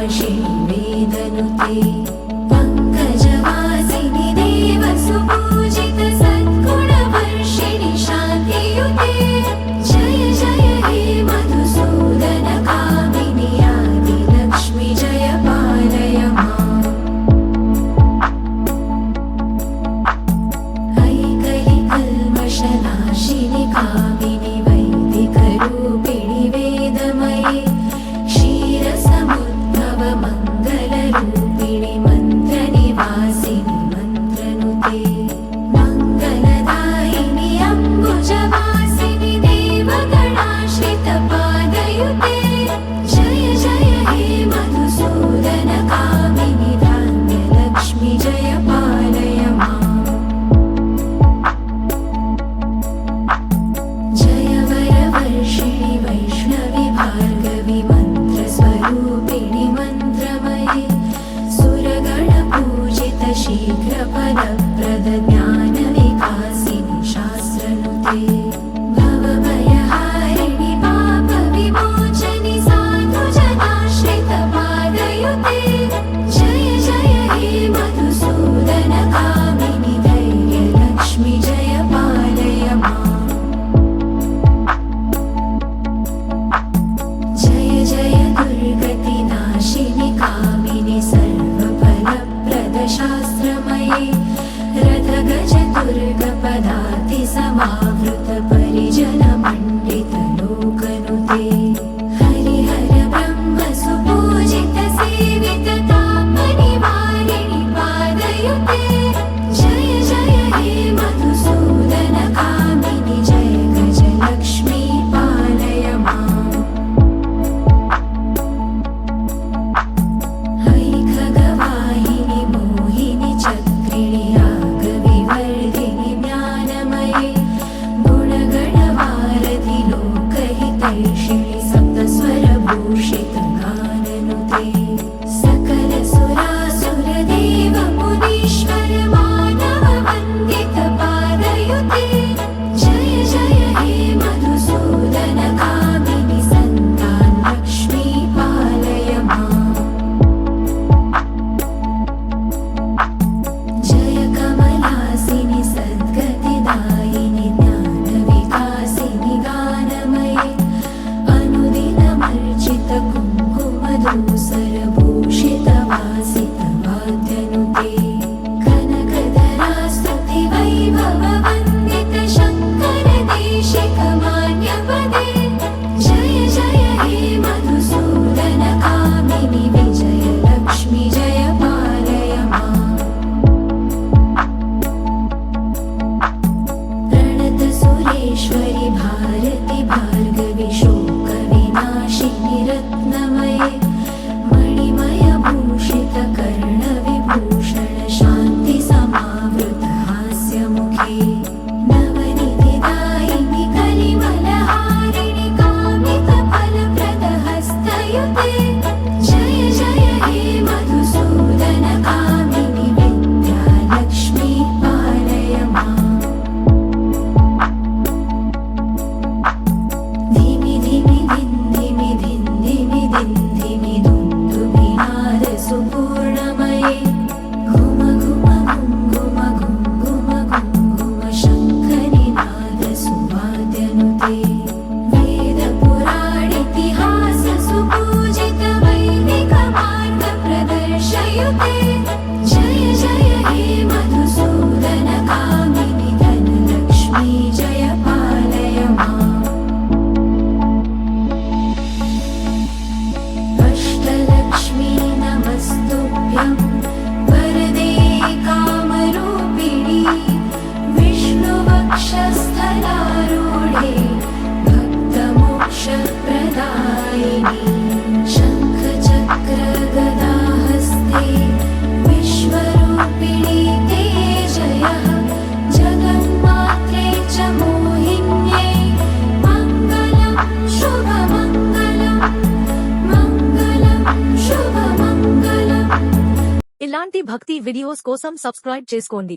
नाशिनि वेदनुते पंकजवासिनि देव सुपूजित सद्गुणवर्षिणि शान्तियुते जय जय हे मधुसूदन कामिनि आदिलक्ष्मि जय पालय माम् ऐकहि कल्मषनाशिनि कामिनि वैदिकरूपिणि वेदमये क्षीरसमुद्भव मङ्गलरूपिणि मन्त्रनिवासिनि मन्त्रनुते मङ्गलदायिनि अम्बुजवासिनि देवगणाश्रितपादयुते जय जय हे मधुसूदन कामिनि धान्यलक्ष्मि जय पालय माम् जय वरवर्षिणि वैष्णवि भार्गवि मन्त्रस्वरूपिणि मन्त्रमये सुरगणपूजित शीघ्रफलप्रद ज्ञानविकासिनि शास्त्रनुते भवभयहारिणि पापविमोचनि साधुजनाश्रितपादयुते जय जय हे मधुसूदन कामिनि धैर्यलक्ष्मि जय पालय माम् जय जय दुर्गतिनाशिनि कामिनि सर्वफलप्रद शास्त्रमये रथगजदुर्गपदाति समावृत परिजनमण्डित लोकनुते हरिहर ब्रह्म सुपूजित सेवित तापनिवारिणि पादयुते जय जय हे मधुसूदन कामिनि जय गजलक्ष्मी पालय माम् ऐखगवाहिनि मोहिनि चक्रिणि रागविवर्धिनि ज्ञानमये गुणगणवारधि लोकहितैषिणि सप्तस्वरभूषित गाननुते सकलसुरासुरदेव मुनीश्वर मानव वन्दित पादयुते जय जय हे मधुसूदन कामिनि सन्तानलक्ष्मी पालय माम् जय कमलासिनि सद्गतिदायिनि ज्ञानविकासिनि गानमये अनुदिनमर्चित कुङ्कुमधूसरभूषित वासित वाद्यनुते कनकधरास्तुति वैभव वन्दित शङ्कर देशिक मान्यपदे जय जय हे मधुसूदन कामिनि विजयलक्ष्मि जय पालय माम् प्रणतसुरेश्वरि भारति भार्गवि शोकविनाशिनि रत्नमये मणिमयभूषित कर्णविभूषण शान्ति समावृत हास्यमुखे नवनिधिदायिनि कलिमलहारिणि कामितफलप्रद हस्तयुते जय जय हे मधुसूदन कामिनि विद्यालक्ष्मी पालय माम् धिमि धिमि धिन्धिमि धिन्धिमि धिन्धिमि दुन्दुभिनाद सुपूर्णमये घुम घुम घुङ्घुम घुङ्घुम घुङ्घुम शङ्खनिनाद सुवाद्यनुते वेदपुराणितिहास सुपूजित वैदिक मार्ग प्रदर्शयुते जय जय हे मधुसूदन कामिनि धनलक्ष्मी जय पालय माम् अष्टलक्ष्मी नमस्तुभ्यं वरदे कामरूपिणि विष्णुवक्षस्थलारूढे भक्तमोक्षप्रदायिनि शङ्खचक्रगदाहस्ते विश्वरूपिणि ते जयः जगन्मात्रे च मोहिन्ये मङ्गलं शुभमङ्गलं मङ्गलं शुभमङ्गलम्। ఇలాంటి భక్తి వీడియోస్ కోసం సబ్స్క్రైబ్ చేసుకోండి।